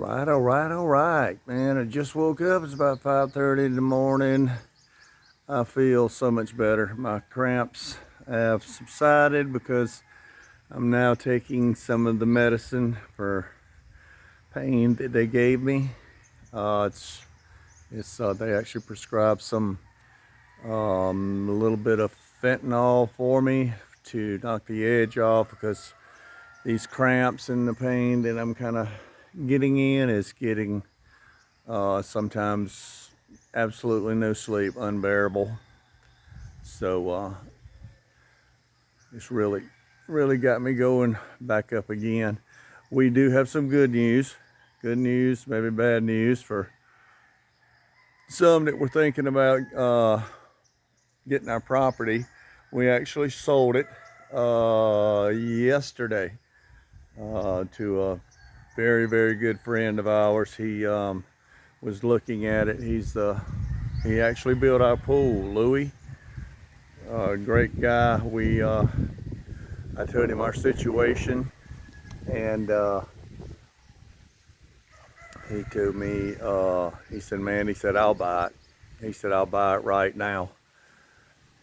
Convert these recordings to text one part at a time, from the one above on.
All right, man. I just woke up. It's about 5:30 in the morning. I feel so much better. My cramps have subsided because I'm now taking some of the medicine for pain that they gave me. It's they actually prescribed some a little bit of fentanyl for me to knock the edge off because these cramps and the pain that I'm kind of getting in is getting sometimes absolutely no sleep, unbearable. So it's really got me going back up again. We do have some good news, maybe bad news for some that were thinking about getting our property. We actually sold it yesterday to a very good friend of ours. He was looking at it. He actually built our pool, Louis. Great guy. I told him our situation, and he told me, he said, man, he said, I'll buy it. He said, I'll buy it right now.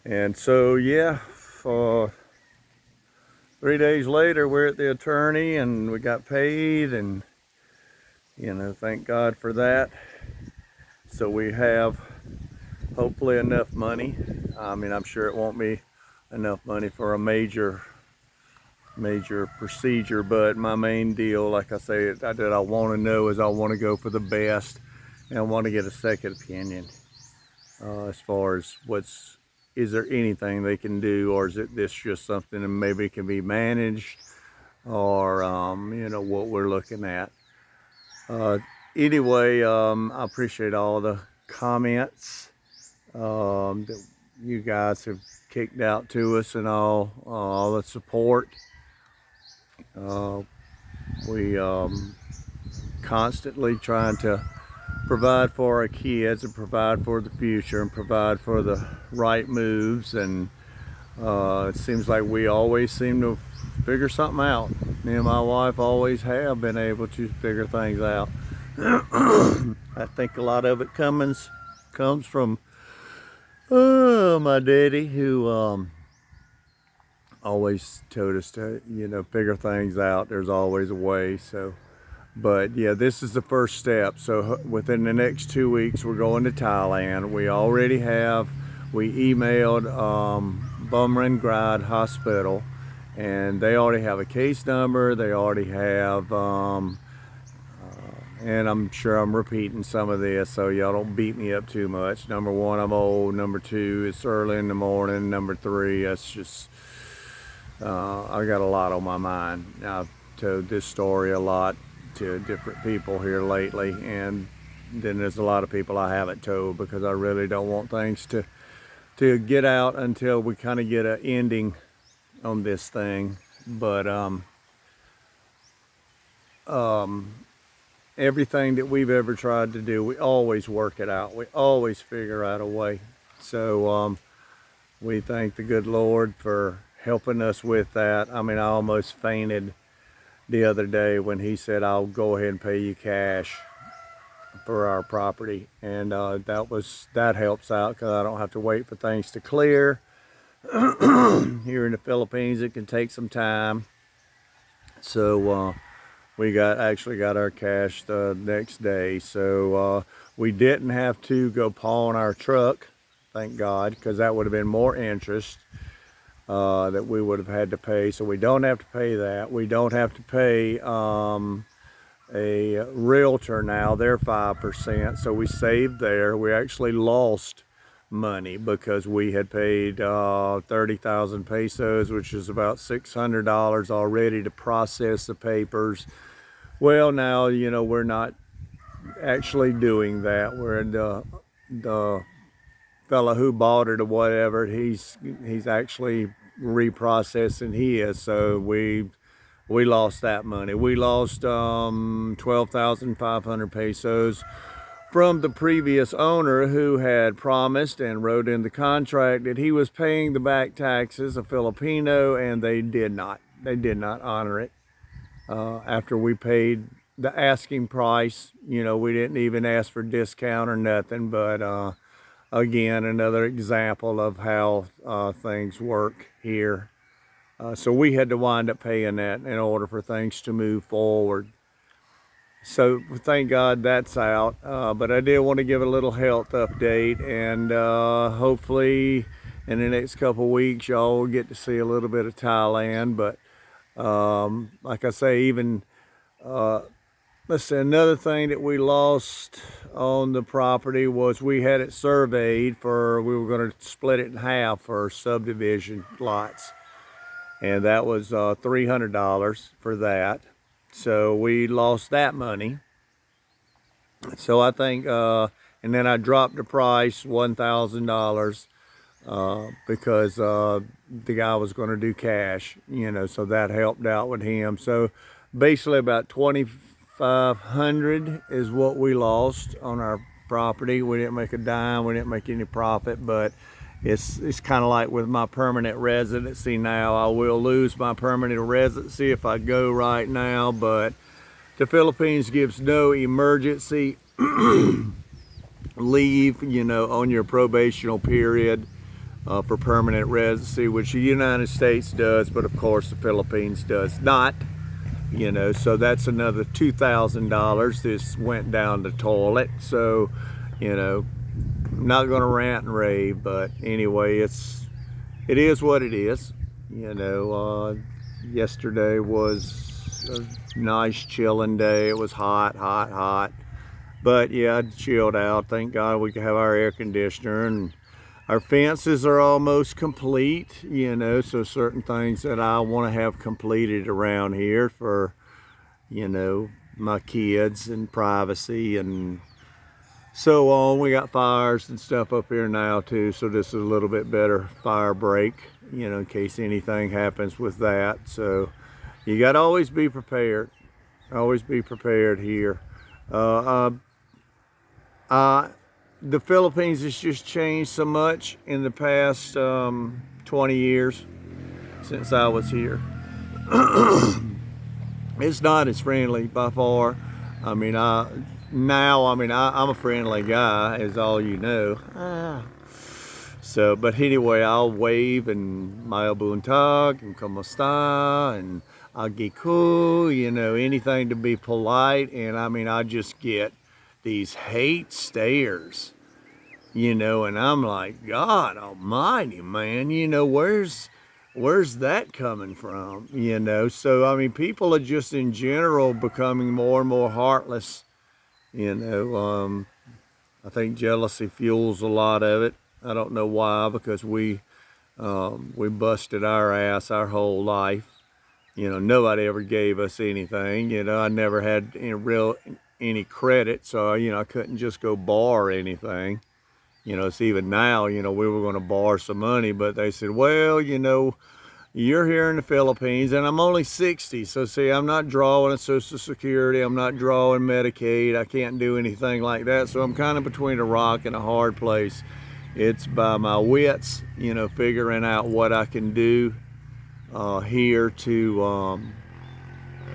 And so, yeah, 3 days later, we're at the attorney and we got paid, and, thank God for that. So we have hopefully enough money. I mean, I'm sure it won't be enough money for a major procedure, but my main deal, like I say, that I want to know is I want to go for the best, and I want to get a second opinion as far as is there anything they can do, or is this just something that maybe can be managed, or what we're looking at. Anyway, I appreciate all the comments that you guys have kicked out to us, and all the support. We constantly trying to provide for our kids and provide for the future and provide for the right moves, and it seems like we always seem to figure something out. Me and my wife always have been able to figure things out. I think a lot of it comes from my daddy, who always told us to figure things out. There's always a way. So, but yeah, this is the first step. So within the next 2 weeks, we're going to Thailand. We emailed Bumrungrad Hospital, and they already have a case number. They already have and I'm sure I'm repeating some of this, so y'all don't beat me up too much. Number one, I'm old. Number two, it's early in the morning. Number three, that's just I got a lot on my mind. I've told this story a lot to different people here lately, and then there's a lot of people I haven't told because I really don't want things to get out until we kind of get an ending on this thing. But everything that we've ever tried to do, we always work it out. We always figure out a way. So we thank the good Lord for helping us with that. I mean, I almost fainted the other day when he said, I'll go ahead and pay you cash for our property. And that helps out because I don't have to wait for things to clear. Here in the Philippines, it can take some time. So we actually got our cash the next day. So we didn't have to go pawn our truck, thank God, because that would have been more interest that we would have had to pay. So we don't have to pay that. We don't have to pay a realtor now. They're 5%. So we saved there. We actually lost money because we had paid 30,000 pesos, which is about $600 already to process the papers. Well, now, we're not actually doing that. We're the fella who bought it or whatever, he's actually reprocessing his. So we lost that money. We lost 12,500 pesos from the previous owner, who had promised and wrote in the contract that he was paying the back taxes, a Filipino, and they did not honor it. After we paid the asking price. You know, we didn't even ask for discount or nothing, but again, another example of how things work here. So we had to wind up paying that in order for things to move forward. So thank God that's out. But I did want to give a little health update, and hopefully in the next couple weeks y'all will get to see a little bit of Thailand. But like I say, even let's see, another thing that we lost on the property was we had it surveyed for, we were going to split it in half for subdivision lots, and that was $300 for that. So we lost that money. So I think, and then I dropped the price $1,000 because the guy was going to do cash, you know, so that helped out with him. So basically about 2,500 is what we lost on our property. We didn't make a dime, we didn't make any profit, but it's kind of like with my permanent residency now. I will lose my permanent residency if I go right now, but the Philippines gives no emergency leave, you know, on your probational period for permanent residency, which the United States does, but of course the Philippines does not. You know, so that's another $2,000. This went down the toilet. So, you know, I'm not going to rant and rave, but anyway, it is what it is. You know, yesterday was a nice chilling day. It was hot, hot, hot. But yeah, I chilled out. Thank God we could have our air conditioner, and our fences are almost complete, you know, so certain things that I want to have completed around here for, you know, my kids and privacy and so on. We got fires and stuff up here now too, so this is a little bit better fire break, you know, in case anything happens with that. So you got to always be prepared. Always be prepared here. The Philippines has just changed so much in the past 20 years since I was here. It's not as friendly by far. I mean, I'm a friendly guy, as all you know. So, but anyway, I'll wave and maya buntag and kamusta and agiku, you know, anything to be polite. And I mean, I just get these hate stares, you know, and I'm like, God almighty, man, you know, where's that coming from, you know? So I mean, people are just in general becoming more and more heartless, you know. I think jealousy fuels a lot of it. I don't know why, because we busted our ass our whole life. You know, nobody ever gave us anything. You know, I never had any credit, so you know, I couldn't just go borrow anything. You know, it's even now, you know, we were going to borrow some money, but they said, well, you know, you're here in the Philippines, and I'm only 60, so see, I'm not drawing Social Security, I'm not drawing Medicaid, I can't do anything like that, so I'm kind of between a rock and a hard place. It's by my wits, you know, figuring out what I can do here to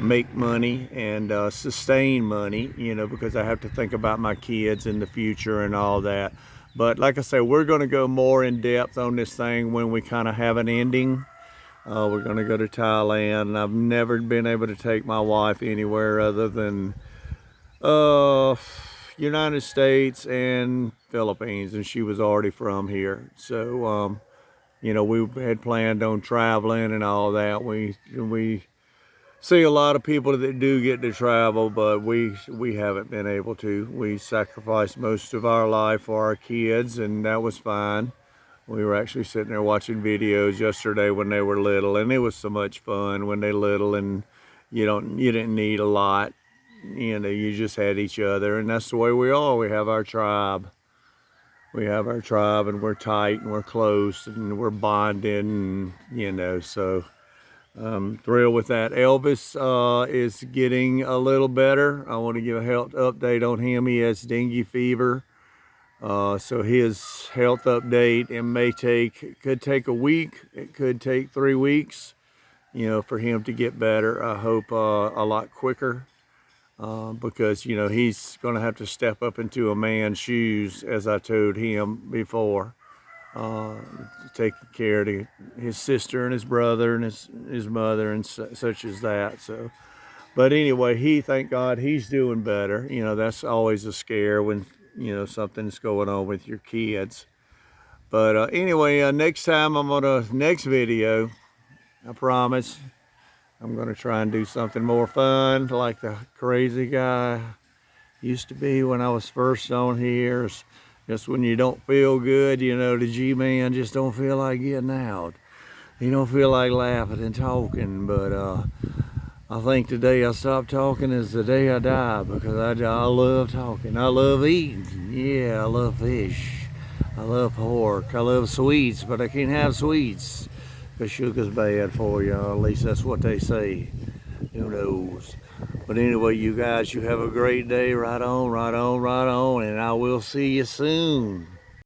make money and sustain money, you know, because I have to think about my kids in the future and all that. But like I say, we're going to go more in depth on this thing when we kind of have an ending. We're going to go to Thailand, and I've never been able to take my wife anywhere other than United States and Philippines, and she was already from here. So, you know, we had planned on traveling and all that. We see a lot of people that do get to travel, but we haven't been able to. We sacrificed most of our life for our kids, and that was fine. We were actually sitting there watching videos yesterday when they were little, and it was so much fun when they're little, and you didn't need a lot. You know, you just had each other, and that's the way we are. We have our tribe. We have our tribe, and we're tight, and we're close, and we're bonded, and you know, so I'm thrilled with that. Elvis is getting a little better. I want to give a health update on him. He has dengue fever. So his health update, could take a week, it could take 3 weeks, you know, for him to get better. I hope a lot quicker. because, you know, he's going to have to step up into a man's shoes, as I told him before, taking care of his sister and his brother and his mother and such as that. So, but anyway, thank God, he's doing better. You know, that's always a scare when, you know, something's going on with your kids. But anyway, next time next video, I promise, I'm gonna try and do something more fun, like the crazy guy used to be when I was first on here. It's just when you don't feel good, you know, the G-Man just don't feel like getting out. He don't feel like laughing and talking, but I think the day I stop talking is the day I die, because I love talking. I love eating. Yeah, I love fish. I love pork. I love sweets, but I can't have sweets because sugar's bad for you. At least that's what they say. Who knows? But anyway, you guys, you have a great day. Right on, right on, right on. And I will see you soon.